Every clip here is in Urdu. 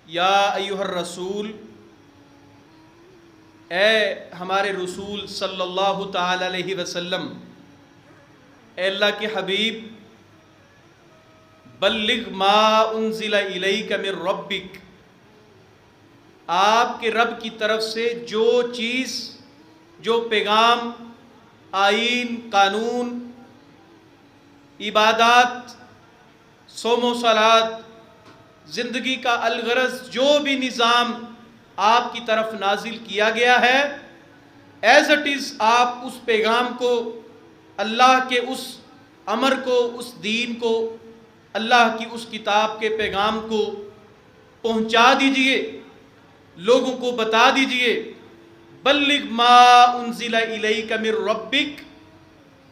یا ایھا الرسول، اے ہمارے رسول صلی اللہ تعالی علیہ وسلم، اے اللہ کے حبیب، بلغ ما انزل الیک من ربک، آپ کے رب کی طرف سے جو چیز، جو پیغام، آئین، قانون، عبادات، صوم و صلات، زندگی کا الغرض، جو بھی نظام آپ کی طرف نازل کیا گیا ہے، ایز اٹ از آپ اس پیغام کو، اللہ کے اس امر کو، اس دین کو، اللہ کی اس کتاب کے پیغام کو پہنچا دیجئے، لوگوں کو بتا دیجئے۔ بلغ ما انزل الیک من ربک،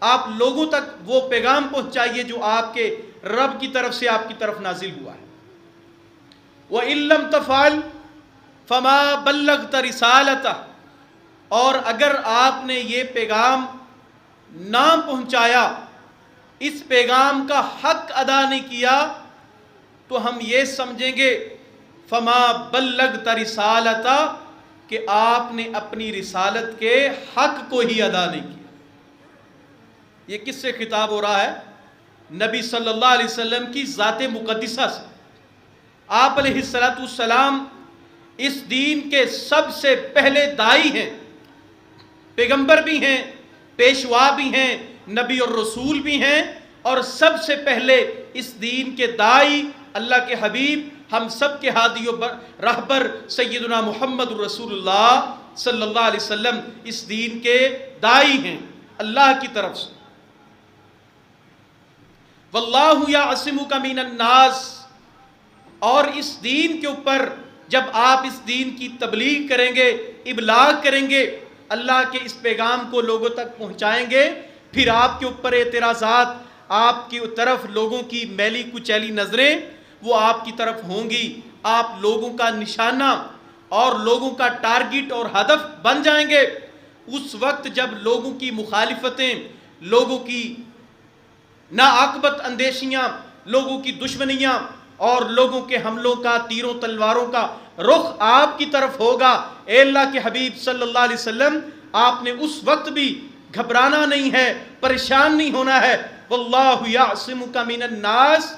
آپ لوگوں تک وہ پیغام پہنچائیے جو آپ کے رب کی طرف سے آپ کی طرف نازل ہوا ہے۔ وَإِن لَّمْ تَفْعَلْ فَمَا بَلَّغْتَ رِسَالَتَهُ، اور اگر آپ نے یہ پیغام نہ پہنچایا، اس پیغام کا حق ادا نہیں کیا، تو ہم یہ سمجھیں گے فَمَا بَلَّغْتَ رِسَالَتَهُ، کہ آپ نے اپنی رسالت کے حق کو ہی ادا نہیں کیا۔ یہ کس سے خطاب ہو رہا ہے؟ نبی صلی اللہ علیہ وسلم کی ذات مقدسہ سے۔ آپ علیہ السلام اس دین کے سب سے پہلے داعی ہیں، پیغمبر بھی ہیں، پیشوا بھی ہیں، نبی اور رسول بھی ہیں، اور سب سے پہلے اس دین کے داعی، اللہ کے حبیب، ہم سب کے ہادی و رہبر سیدنا محمد رسول اللہ صلی اللہ علیہ وسلم اس دین کے داعی ہیں اللہ کی طرف سے۔ واللہ یعصمک من الناس، اور اس دین کے اوپر جب آپ اس دین کی تبلیغ کریں گے، ابلاغ کریں گے، اللہ کے اس پیغام کو لوگوں تک پہنچائیں گے، پھر آپ کے اوپر اعتراضات، آپ کی طرف لوگوں کی میلی کچیلی نظریں وہ آپ کی طرف ہوں گی، آپ لوگوں کا نشانہ اور لوگوں کا ٹارگٹ اور ہدف بن جائیں گے۔ اس وقت جب لوگوں کی مخالفتیں، لوگوں کی ناعاقبت اندیشیاں، لوگوں کی دشمنیاں اور لوگوں کے حملوں کا، تیروں تلواروں کا رخ آپ کی طرف ہوگا، اے اللہ کے حبیب صلی اللہ علیہ وسلم، آپ نے اس وقت بھی گھبرانا نہیں ہے، پریشان نہیں ہونا ہے۔ واللہ یعصمک من الناس،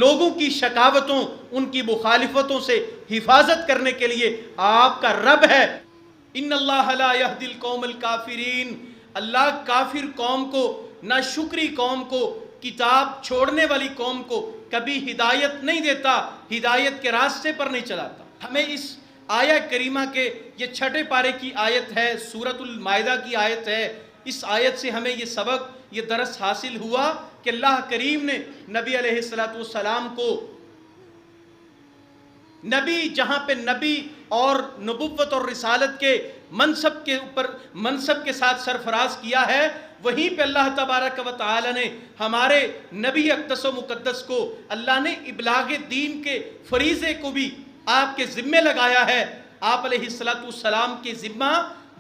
لوگوں کی شکاوتوں، ان کی مخالفتوں سے حفاظت کرنے کے لیے آپ کا رب ہے۔ ان اللہ لا یہدی القوم الکافرین، اللہ کافر قوم کو، ناشکری قوم کو، کتاب چھوڑنے والی قوم کو کبھی ہدایت نہیں دیتا، ہدایت کے راستے پر نہیں چلاتا۔ ہمیں اس آیہ کریمہ کے، یہ 6 پارے کی آیت ہے، سورۃ المائدہ کی آیت ہے، اس آیت سے ہمیں یہ سبق، یہ درس حاصل ہوا کہ اللہ کریم نے نبی علیہ السلام کو، نبی جہاں پہ نبی اور نبوت اور رسالت کے منصب کے اوپر، منصب کے ساتھ سرفراز کیا ہے، وہیں پہ اللہ تبارک و تعالی نے ہمارے نبی اقدس و مقدس کو، اللہ نے ابلاغ دین کے فریضے کو بھی آپ کے ذمہ لگایا ہے۔ آپ علیہ السلام کے ذمہ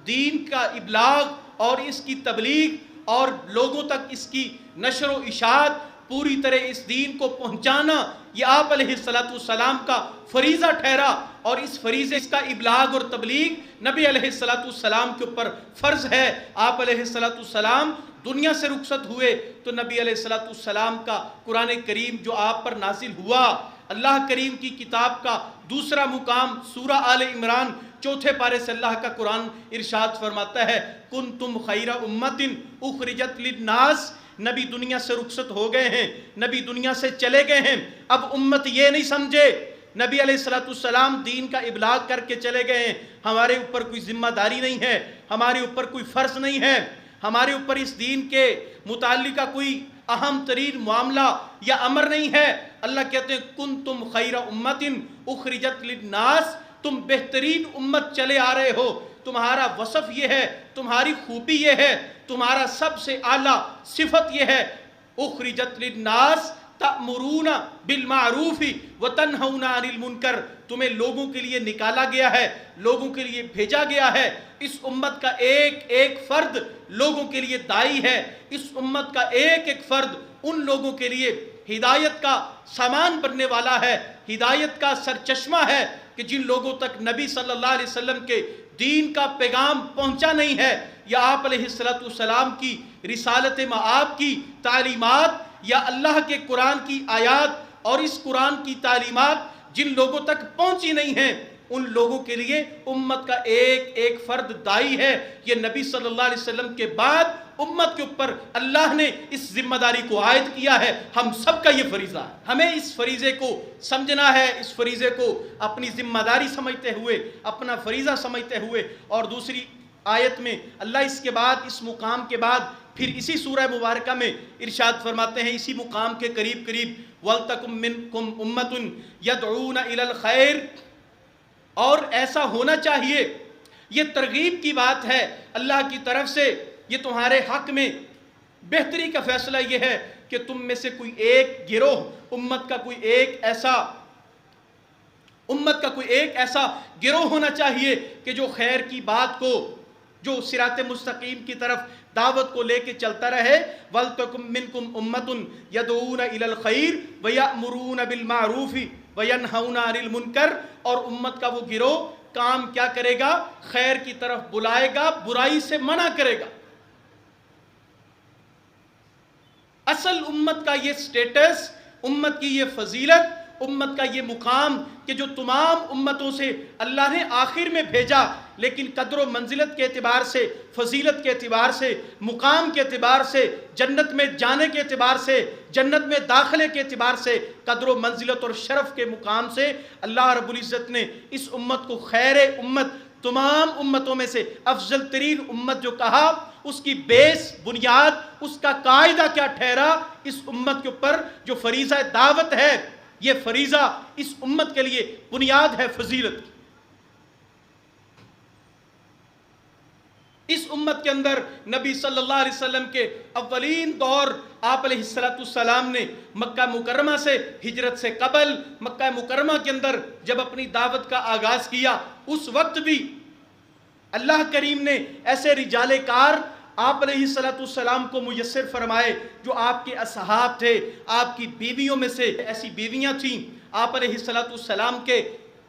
دین کا ابلاغ اور اس کی تبلیغ اور لوگوں تک اس کی نشر و اشاعت، پوری طرح اس دین کو پہنچانا، یہ آپ علیہ السلام کا فریضہ ٹھہرا، اور اس فریضے، اس کا ابلاغ اور تبلیغ نبی علیہ السلام کے اوپر فرض ہے۔ آپ علیہ السلام دنیا سے رخصت ہوئے تو نبی علیہ السلام کا قرآن کریم جو آپ پر نازل ہوا، اللہ کریم کی کتاب کا دوسرا مقام سورہ آل عمران 4 پارے سے اللہ کا قرآن ارشاد فرماتا ہے، کنتم خیر امت اخرجت للناس، نبی دنیا سے رخصت ہو گئے ہیں، نبی دنیا سے چلے گئے ہیں، اب امت یہ نہیں سمجھے نبی علیہ السلام دین کا ابلاغ کر کے چلے گئے ہیں، ہمارے اوپر کوئی ذمہ داری نہیں ہے، ہمارے اوپر کوئی فرض نہیں ہے، ہمارے اوپر اس دین کے متعلقہ کوئی اہم ترین معاملہ یا امر نہیں ہے۔ اللہ کہتے ہیں کنتم خیر امت اخرجت للناس، تم بہترین امت چلے آ رہے ہو، تمہارا وصف یہ ہے، تمہاری خوبی یہ ہے، تمہارا سب سے اعلیٰ صفت یہ ہے، اخرجت للناس تأمرون بالمعروف وتنہون عن المنکر، تمہیں لوگوں کے لیے نکالا گیا ہے، لوگوں کے لیے بھیجا گیا ہے۔ اس امت کا ایک ایک فرد لوگوں کے لیے داعی ہے، اس امت کا ایک ایک فرد ان لوگوں کے لیے ہدایت کا سامان بننے والا ہے، ہدایت کا سرچشمہ ہے۔ کہ جن لوگوں تک نبی صلی اللہ علیہ وسلم کے دین کا پیغام پہنچا نہیں ہے، یا آپ علیہ السلام کی رسالت مآب کی تعلیمات، یا اللہ کے قرآن کی آیات اور اس قرآن کی تعلیمات جن لوگوں تک پہنچی نہیں ہیں، ان لوگوں کے لیے امت کا ایک ایک فرد دائی ہے۔ یہ نبی صلی اللہ علیہ وسلم کے بعد امت کے اوپر اللہ نے اس ذمہ داری کو عائد کیا ہے۔ ہم سب کا یہ فریضہ ہے، ہمیں اس فریضے کو سمجھنا ہے، اس فریضے کو اپنی ذمہ داری سمجھتے ہوئے، اپنا فریضہ سمجھتے ہوئے۔ اور دوسری آیت میں اللہ اس کے بعد، اس مقام کے بعد پھر اسی سورہ مبارکہ میں ارشاد فرماتے ہیں، اسی مقام کے قریب وَلْتَكُمْ مِنْكُمْ أُمَّةٌ يَدْعُونَ إِلَى الْخَيْرِ، اور ایسا ہونا چاہیے۔ یہ ترغیب کی بات ہے اللہ کی طرف سے، یہ تمہارے حق میں بہتری کا فیصلہ یہ ہے کہ تم میں سے کوئی ایک گروہ، امت کا کوئی ایک ایسا گروہ ہونا چاہیے کہ جو خیر کی بات کو، جو صراط مستقیم کی طرف دعوت کو لے کے چلتا رہے۔ وَلْتَكُمْ مِنْكُمْ أُمَّةٌ يَدْعُونَ إِلَى الْخَيْرِ وَيَأْمُرُونَ بِالْمَعْرُوفِ وَيَنْهَوْنَ عَنِ الْمُنْكَرِ، اور امت کا وہ گروہ کام کیا کرے گا؟ خیر کی طرف بلائے گا، برائی سے منع کرے گا۔ اصل امت کا یہ سٹیٹس، امت کی یہ فضیلت، امت کا یہ مقام کہ جو تمام امتوں سے اللہ نے آخر میں بھیجا، لیکن قدر و منزلت کے اعتبار سے، فضیلت کے اعتبار سے، مقام کے اعتبار سے، جنت میں جانے کے اعتبار سے، جنت میں داخلے کے اعتبار سے، قدر و منزلت اور شرف کے مقام سے اللہ رب العزت نے اس امت کو خیر امت، تمام امتوں میں سے افضل ترین امت جو کہا، اس کی بیس، بنیاد، اس کا قاعدہ کیا ٹھہرا؟ اس امت کے اوپر جو فریضہ دعوت ہے، یہ فریضہ اس امت کے لیے بنیاد ہے فضیلت کی۔ اس امت کے اندر نبی صلی اللہ علیہ وسلم کے اولین دور آپ علیہ السلام نے مکہ مکرمہ سے، ہجرت سے قبل مکہ مکرمہ کے اندر جب اپنی دعوت کا آغاز کیا، اس وقت بھی اللہ کریم نے ایسے رجال کار آپ علیہ السلام کو میسر فرمائے جو آپ کے اصحاب تھے۔ آپ کی بیویوں میں سے ایسی بیویاں تھیں، آپ علیہ السلام کے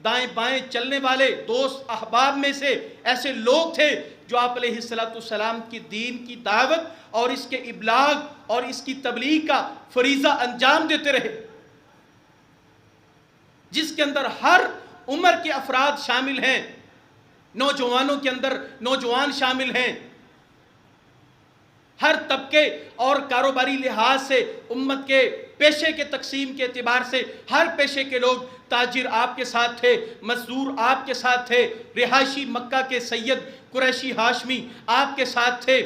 دائیں بائیں چلنے والے دوست احباب میں سے ایسے لوگ تھے جو آپ علیہ السلام کی دین کی دعوت اور اس کے ابلاغ اور اس کی تبلیغ کا فریضہ انجام دیتے رہے، جس کے اندر ہر عمر کے افراد شامل ہیں، نوجوانوں کے اندر نوجوان شامل ہیں، ہر طبقے اور کاروباری لحاظ سے، امت کے پیشے کے تقسیم کے اعتبار سے ہر پیشے کے لوگ، تاجر آپ کے ساتھ تھے، مزدور آپ کے ساتھ تھے، رہائشی مکہ کے سید قریشی ہاشمی آپ کے ساتھ تھے،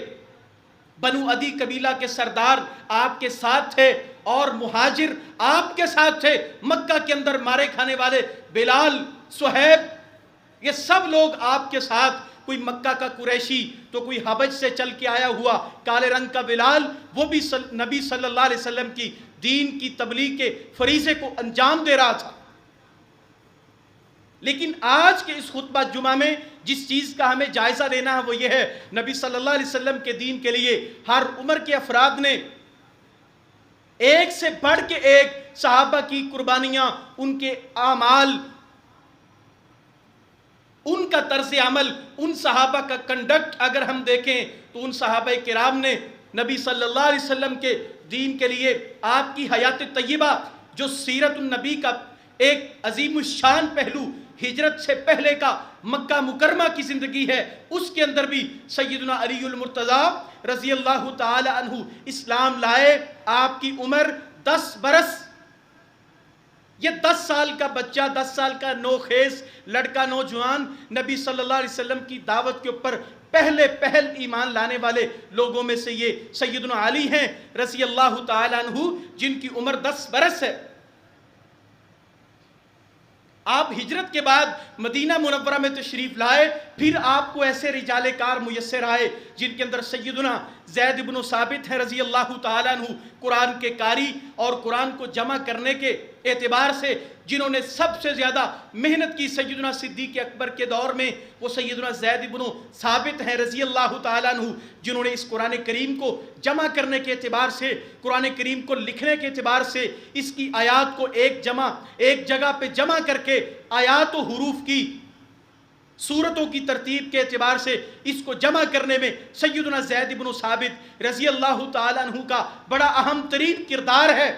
بنو عدی قبیلہ کے سردار آپ کے ساتھ تھے، اور مہاجر آپ کے ساتھ تھے، مکہ کے اندر مارے کھانے والے بلال، صہیب، یہ سب لوگ آپ کے ساتھ، کوئی مکہ کا قریشی تو کوئی حبش سے چل کے آیا ہوا کالے رنگ کا بلال، وہ بھی نبی صلی اللہ علیہ وسلم کی دین کی تبلیغ کے فریضے کو انجام دے رہا تھا۔ لیکن آج کے اس خطبہ جمعہ میں جس چیز کا ہمیں جائزہ لینا ہے وہ یہ ہے، نبی صلی اللہ علیہ وسلم کے دین کے لیے ہر عمر کے افراد نے ایک سے بڑھ کے ایک صحابہ کی قربانیاں، ان کے اعمال، ان کا طرز عمل، ان صحابہ کا کنڈکٹ اگر ہم دیکھیں تو ان صحابہ کرام نے نبی صلی اللہ علیہ وسلم کے دین کے لیے آپ کی حیات طیبہ، جو سیرت النبی کا ایک عظیم الشان پہلو، ہجرت سے پہلے کا مکہ مکرمہ کی زندگی ہے، اس کے اندر بھی سیدنا علی المرتضی رضی اللہ تعالی عنہ اسلام لائے۔ آپ کی عمر 10 برس، یہ 10 سال کا بچہ، 10 سال کا نوخیز لڑکا، نوجوان، نبی صلی اللہ علیہ وسلم کی دعوت کے اوپر پہل ایمان لانے والے لوگوں میں سے یہ سیدنا علی ہیں رضی اللہ تعالی عنہ، جن کی عمر 10 برس ہے۔ آپ ہجرت کے بعد مدینہ منورہ میں تشریف لائے، پھر آپ کو ایسے رجال کار میسر آئے جن کے اندر سیدنا زید بن ثابت ہیں رضی اللہ تعالیٰ عنہ، قرآن کے قاری اور قرآن کو جمع کرنے کے اعتبار سے جنہوں نے سب سے زیادہ محنت کی سیدنا صدیق اکبر کے دور میں، وہ سیدنا زید بن ثابت ہیں رضی اللہ تعالیٰ عنہ، جنہوں نے اس قرآن کریم کو جمع کرنے کے اعتبار سے، قرآن کریم کو لکھنے کے اعتبار سے، اس کی آیات کو ایک جگہ پہ جمع کر کے آیات و حروف کی سورتوں کی ترتیب کے اعتبار سے اس کو جمع کرنے میں سیدنا زید بن ثابت رضی اللہ تعالیٰ عنہ کا بڑا اہم ترین کردار ہے۔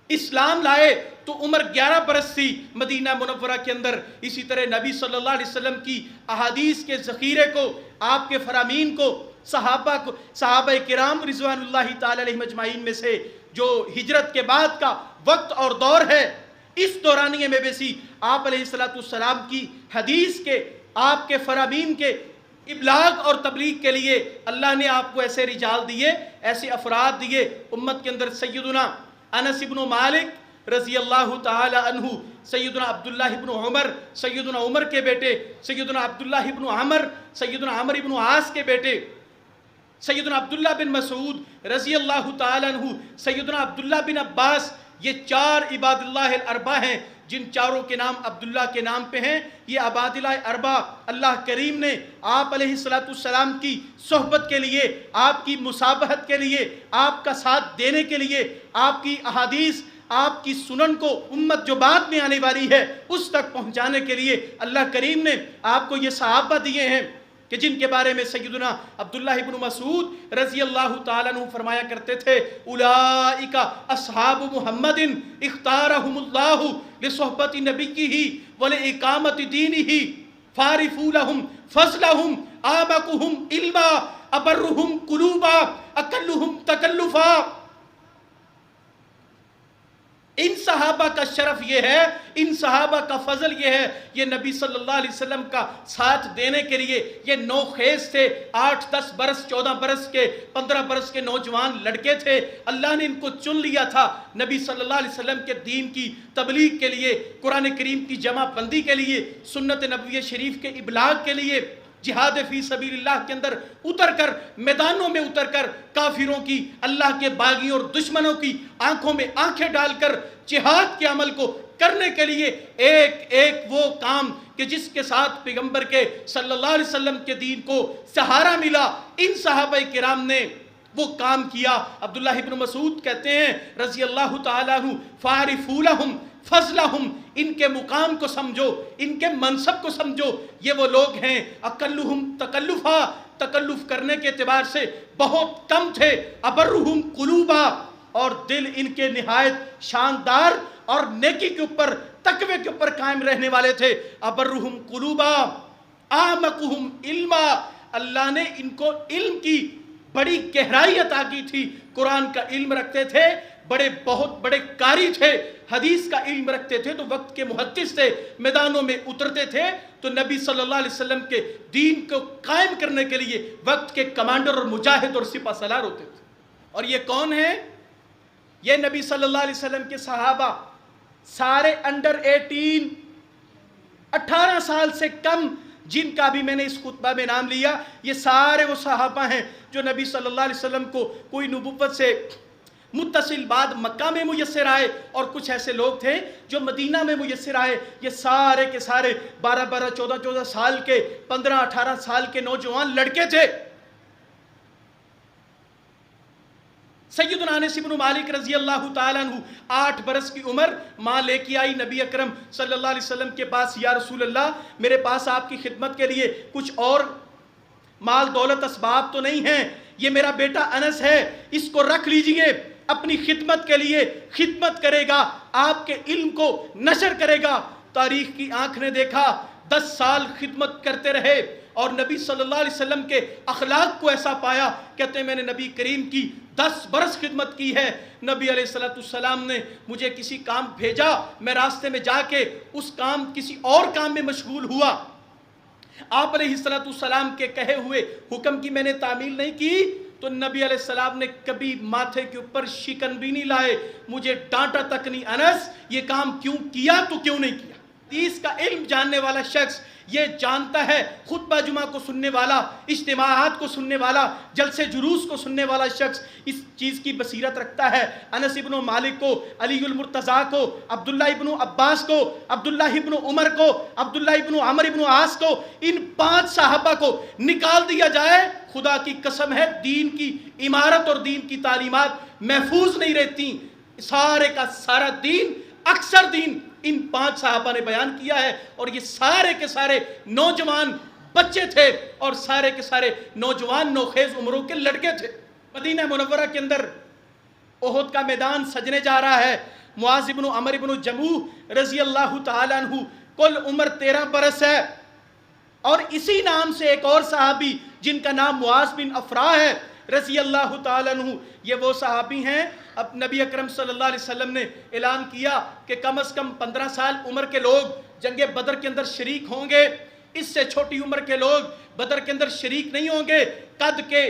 اسلام لائے تو عمر 11 برس تھی مدینہ منورہ کے اندر۔ اسی طرح نبی صلی اللہ علیہ وسلم کی احادیث کے ذخیرے کو، آپ کے فرامین کو، صحابہ کرام رضوان اللہ تعالی علیہم اجمعین میں سے جو ہجرت کے بعد کا وقت اور دور ہے، اس دورانیے میں بھی آپ علیہ السلام کی حدیث کے، آپ کے فرامین کے ابلاغ اور تبلیغ کے لیے اللہ نے آپ کو ایسے رجال دیے، ایسے افراد دیے۔ امت کے اندر سیدنا انس بن مالک رضی اللہ تعالی عنہ، سیدنا عبداللہ بن عمر، سیدنا عمر کے بیٹے، سیدنا عبداللہ بن عمر، سیدنا عمر بن عاص کے بیٹے، سیدنا عبداللہ بن مسعود رضی اللہ تعالی عنہ، سیدنا عبداللہ بن عباس، یہ 4 عباد اللہ الاربعہ ہیں، جن چاروں کے نام عبداللہ کے نام پہ ہیں۔ یہ عباد اللہ اربعہ اللہ کریم نے آپ علیہ السلام کی صحبت کے لیے، آپ کی مصابحت کے لیے، آپ کا ساتھ دینے کے لیے، آپ کی احادیث، آپ کی سنن کو امت جو بعد میں آنے والی ہے اس تک پہنچانے کے لیے اللہ کریم نے آپ کو یہ صحابہ دیے ہیں، کہ جن کے بارے میں سیدنا عبداللہ بن مسعود رضی اللہ تعالیٰ عنہ فرمایا کرتے تھے، اولئک اصحاب محمد اختارہم اللہ لصحبت نبیہ ولإقامت دینہ فارفوا لہم فضلہم آبقہم علما ابرہم قلوبا اقلہم تکلفا۔ ان صحابہ کا شرف یہ ہے، ان صحابہ کا فضل یہ ہے، یہ نبی صلی اللہ علیہ وسلم کا ساتھ دینے کے لیے یہ نوخیز تھے، 8 10 برس 14 برس کے 15 برس کے نوجوان لڑکے تھے۔ اللہ نے ان کو چن لیا تھا نبی صلی اللہ علیہ وسلم کے دین کی تبلیغ کے لیے، قرآن کریم کی جمع بندی کے لیے، سنت نبوی شریف کے ابلاغ کے لیے، جہاد فی سبیل اللہ کے اندر اتر کر، میدانوں میں اتر کر، کافروں کی، اللہ کے باغیوں اور دشمنوں کی آنکھوں میں آنکھیں ڈال کر جہاد کے عمل کو کرنے کے لیے ایک وہ کام کہ جس کے ساتھ پیغمبر کے صلی اللہ علیہ وسلم کے دین کو سہارا ملا، ان صحابہ کرام نے وہ کام کیا۔ عبداللہ بن مسعود کہتے ہیں رضی اللہ تعالیٰ عنہ، فَعَرِفُوا لَهُمْ فضلہم، ان کے مقام کو سمجھو، ان کے منصب کو سمجھو۔ یہ وہ لوگ ہیں اقلہم تکلفا، تکلف کرنے کے اعتبار سے بہت کم تھے، ابرہم قلوبا، اور دل ان کے نہایت شاندار اور نیکی کے اوپر، تقوی کے اوپر قائم رہنے والے تھے۔ ابرہم قلوبا اعمقہم علما، اللہ نے ان کو علم کی بڑی گہرائی عطا کی تھی، قرآن کا علم رکھتے تھے، بہت بڑے قاری تھے، حدیث کا علم رکھتے تھے، تو وقت کے محدث تھے، میدانوں میں اترتے تھے تو نبی صلی اللہ علیہ وسلم کے دین کو قائم کرنے کے لیے وقت کے کمانڈر اور مجاہد اور سپہ سالار ہوتے تھے۔ اور یہ کون ہیں؟ یہ نبی صلی اللہ علیہ وسلم کے صحابہ، سارے انڈر 18 سال سے کم، جن کا بھی میں نے اس خطبہ میں نام لیا، یہ سارے وہ صحابہ ہیں جو نبی صلی اللہ علیہ وسلم کو کوئی نبوت سے متصل بعد مکہ میں میسر آئے، اور کچھ ایسے لوگ تھے جو مدینہ میں میسر آئے۔ یہ سارے کے سارے 12 14 سال کے، 15 18 سال کے نوجوان لڑکے تھے۔ سیدنا انس بن مالک رضی اللہ تعالیٰ عنہ 8 برس کی عمر، ماں لے کے آئی نبی اکرم صلی اللہ علیہ وسلم کے پاس، یا رسول اللہ میرے پاس آپ کی خدمت کے لیے کچھ اور مال دولت اسباب تو نہیں ہیں، یہ میرا بیٹا انس ہے، اس کو رکھ لیجئے، اپنی خدمت کے لیے خدمت کرے گا، آپ کے علم کو نشر کرے گا۔ تاریخ کی آنکھ نے دیکھا 10 سال خدمت کرتے رہے، اور نبی صلی اللہ علیہ وسلم کے اخلاق کو ایسا پایا، کہتے ہیں میں نے نبی کریم کی 10 برس خدمت کی ہے، نبی علیہ السلام نے مجھے کسی کام بھیجا، میں راستے میں جا کے کسی اور کام میں مشغول ہوا، آپ علیہ السلام کے کہے ہوئے حکم کی میں نے تعمیل نہیں کی، تو نبی علیہ السلام نے کبھی ماتھے کے اوپر شکن بھی نہیں لائے، مجھے ڈانٹا تک نہیں، انس یہ کام کیوں کیا تو کیوں نہیں کیا۔ حدیث کا علم جاننے والا شخص یہ جانتا ہے خطبہ جمعہ کو سننے والا، اجتماعات کو سننے والا، جلسے جلوس کو سننے والا شخص اس چیز کی بصیرت رکھتا ہے۔ انس ابن مالک کو، علی المرتضیٰ کو، عبداللہ ابن عباس کو، عبداللہ ابن عمر کو، عبداللہ ابن عمر ابن عاص کو، ان 5 صحابہ کو نکال دیا جائے، خدا کی قسم ہے دین کی عمارت اور دین کی تعلیمات محفوظ نہیں رہتی۔ سارے کا سارا دین، اکثر دین ان 5 صحابہ نے بیان کیا ہے، اور یہ سارے کے سارے نوجوان بچے تھے، اور سارے کے سارے نوجوان نوخیز عمروں کے لڑکے تھے۔ مدینہ منورہ کے اندر احد کا میدان سجنے جا رہا ہے۔ معاذ بن عمرو بن جموح رضی اللہ تعالیٰ عنہ، کل عمر 13 برس ہے، اور اسی نام سے ایک اور صحابی جن کا نام معاذ بن افراح ہے رضی اللہ تعالیٰ عنہ، یہ وہ صحابی ہیں اب نبی اکرم صلی اللہ علیہ وسلم نے اعلان کیا کہ کم از کم 15 سال عمر کے لوگ جنگ بدر کے اندر شریک ہوں گے، اس سے چھوٹی عمر کے لوگ بدر کے اندر شریک نہیں ہوں گے۔ قد کے